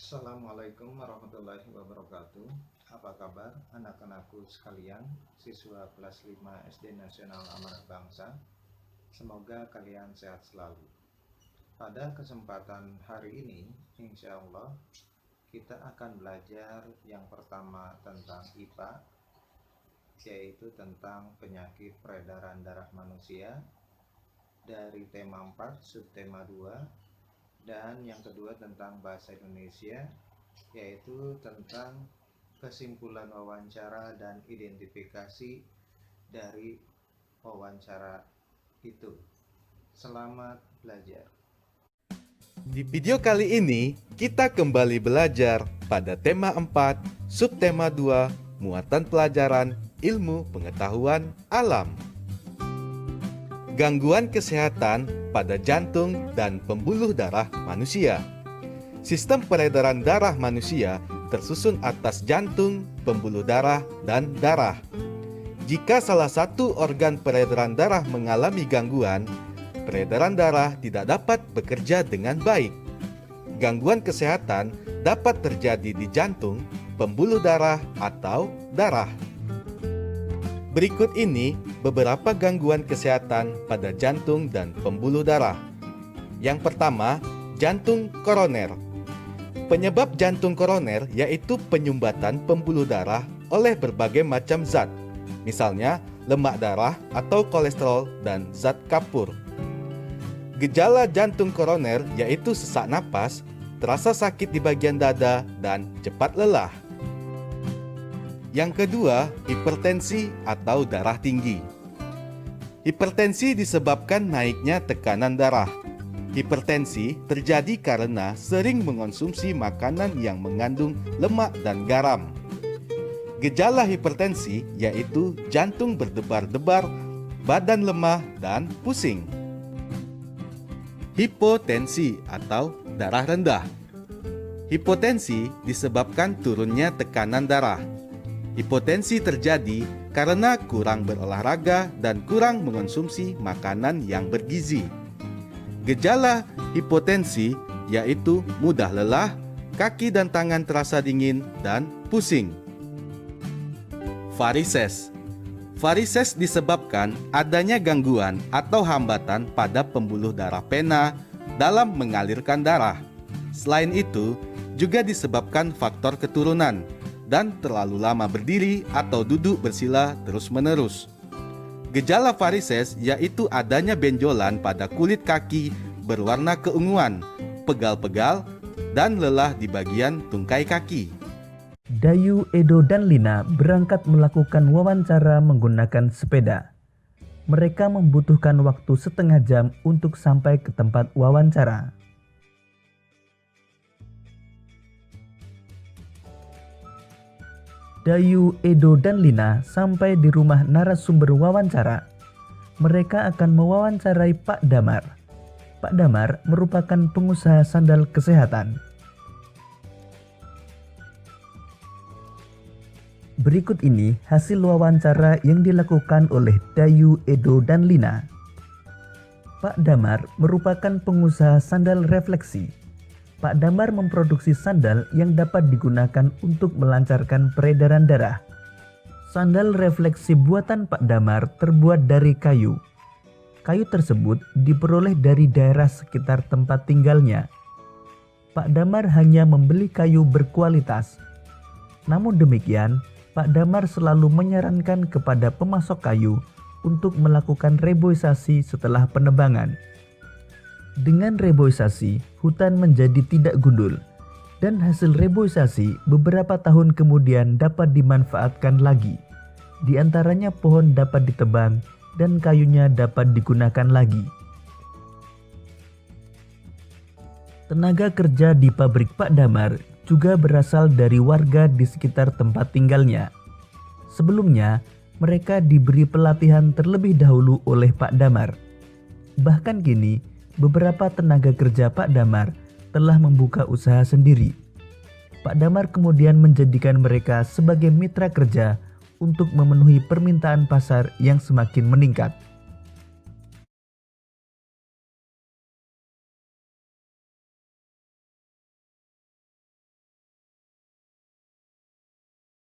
Assalamualaikum warahmatullahi wabarakatuh. Apa kabar anak-anakku sekalian, siswa kelas 5 SD Nasional Amanat Bangsa? Semoga kalian sehat selalu. Pada kesempatan hari ini, insya Allah kita akan belajar yang pertama tentang IPA, yaitu tentang penyakit peredaran darah manusia dari tema 4 subtema 2, dan yang kedua tentang bahasa Indonesia, yaitu tentang kesimpulan wawancara dan identifikasi dari wawancara itu. Selamat belajar. Di video kali ini, kita kembali belajar pada tema 4, subtema 2, muatan pelajaran ilmu pengetahuan alam. Gangguan kesehatan pada jantung dan pembuluh darah manusia. Sistem peredaran darah manusia tersusun atas jantung, pembuluh darah, dan darah. Jika salah satu organ peredaran darah mengalami gangguan, peredaran darah tidak dapat bekerja dengan baik. Gangguan kesehatan dapat terjadi di jantung, pembuluh darah, atau darah. Berikut ini beberapa gangguan kesehatan pada jantung dan pembuluh darah. Yang pertama, jantung koroner. Penyebab jantung koroner yaitu penyumbatan pembuluh darah oleh berbagai macam zat, misalnya lemak darah atau kolesterol dan zat kapur. Gejala jantung koroner yaitu sesak napas, terasa sakit di bagian dada, dan cepat lelah. Yang kedua, hipertensi atau darah tinggi. Hipertensi disebabkan naiknya tekanan darah. Hipertensi terjadi karena sering mengonsumsi makanan yang mengandung lemak dan garam. Gejala hipertensi yaitu jantung berdebar-debar, badan lemah, dan pusing. Hipotensi atau darah rendah. Hipotensi disebabkan turunnya tekanan darah. Hipotensi terjadi karena kurang berolahraga dan kurang mengonsumsi makanan yang bergizi. Gejala hipotensi yaitu mudah lelah, kaki dan tangan terasa dingin, dan pusing. Varises. Varises disebabkan adanya gangguan atau hambatan pada pembuluh darah pena dalam mengalirkan darah. Selain itu, juga disebabkan faktor keturunan dan terlalu lama berdiri atau duduk bersila terus-menerus. Gejala varises yaitu adanya benjolan pada kulit kaki berwarna keunguan, pegal-pegal, dan lelah di bagian tungkai kaki. Dayu, Edo, dan Lina berangkat melakukan wawancara menggunakan sepeda. Mereka membutuhkan waktu setengah jam untuk sampai ke tempat wawancara. Dayu, Edo, dan Lina sampai di rumah narasumber wawancara. Mereka akan mewawancarai Pak Damar. Pak Damar merupakan pengusaha sandal kesehatan. Berikut ini hasil wawancara yang dilakukan oleh Dayu, Edo, dan Lina. Pak Damar merupakan pengusaha sandal refleksi. Pak Damar memproduksi sandal yang dapat digunakan untuk melancarkan peredaran darah. Sandal refleksi buatan Pak Damar terbuat dari kayu. Kayu tersebut diperoleh dari daerah sekitar tempat tinggalnya. Pak Damar hanya membeli kayu berkualitas. Namun demikian, Pak Damar selalu menyarankan kepada pemasok kayu untuk melakukan reboisasi setelah penebangan. Dengan reboisasi, hutan menjadi tidak gundul, dan hasil reboisasi beberapa tahun kemudian dapat dimanfaatkan lagi. Di antaranya pohon dapat ditebang dan kayunya dapat digunakan lagi. Tenaga kerja di pabrik Pak Damar juga berasal dari warga di sekitar tempat tinggalnya. Sebelumnya, mereka diberi pelatihan terlebih dahulu oleh Pak Damar. Bahkan kini, beberapa tenaga kerja Pak Damar telah membuka usaha sendiri. Pak Damar kemudian menjadikan mereka sebagai mitra kerja untuk memenuhi permintaan pasar yang semakin meningkat.